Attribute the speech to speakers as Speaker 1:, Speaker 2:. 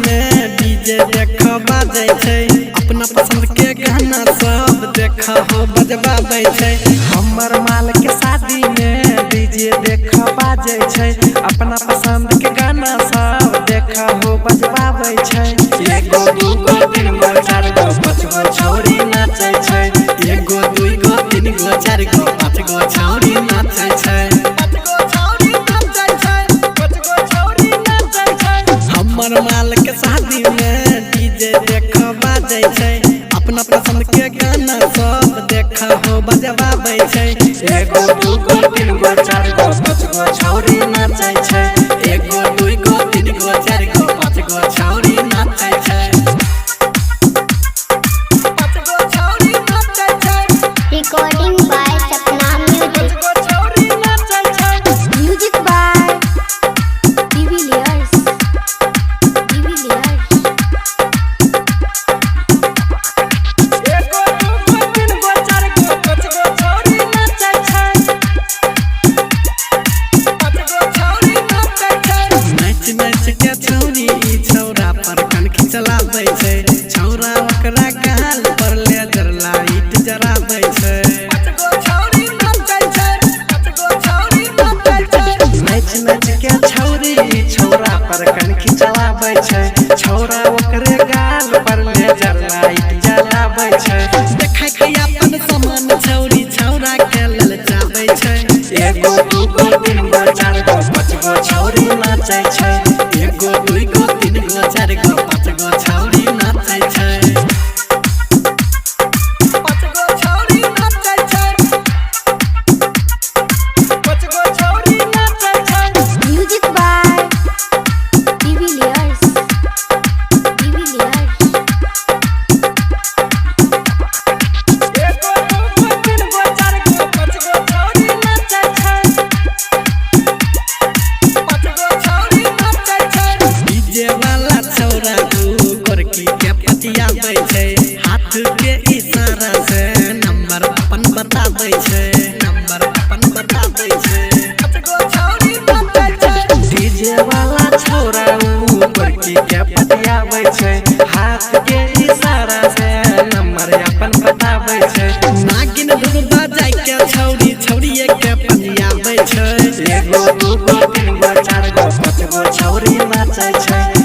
Speaker 1: में डीजे देख बाजे छै अपना पसंद के गाना सब देख हो बजबाबै छै। हमर माल के शादी में डीजे देख बाजे छै अपना पसंद के गाना सब देख हो बजबाबै छै। एगो दूगो तीन गो चार गो पाँच गो छौरी नाचै छै एगो दुई गो तीन गो चार गो पाँच गो छौरी नाचै छै। हमर माल के शादी में डीजे देख बाजे छै अपना पसंद के गाना सब देख हो बजबाबै छै। एगो दूगो तीन गो चार गो पाँच गो छौरी नाचै छै एगो दुई गो तीन गो चार गो पाँच गो छौरी नाचै छै।
Speaker 2: Recording by Sapna Music. Music by Divilliers.
Speaker 1: नाच नाच के छौरी ई छौरा पर कनखी चलाबै छै छौरा ओकरा गाल पर लेजर लाइट जराबै छै। नाच नाच के छौरी ई छौरा पर कनखी चलाबै छै छौरा ओकरे गाल पर लेजर लाइट जराबै छै। देखै के अपन समान छौरी छौरा के ललचाबै छै। एगो दूगो तीन गो चार गो पाँच गो छौरी नाचै छै एगो दुई गो तीन गो चार गो पाँच गो छौरी नाचै छै।
Speaker 2: Music by Divilliers.
Speaker 1: डीजे वाला छौरा दू गोरकी के पतियाबै छै हाथ के इशारा से नंबर अपन बताबै छै नंबर अपन बताबै छै। डीजे वाला छौरा ऊ गोरकी के पतियाबै छै हाथ के इशारा से नंबर अपन बताबै छै। नागिन धुन बजाय के छौरी छौरिए के पतियाबै छै एगो दूगो तीन गो चार गो पाँच गो छौरी नाचै छै।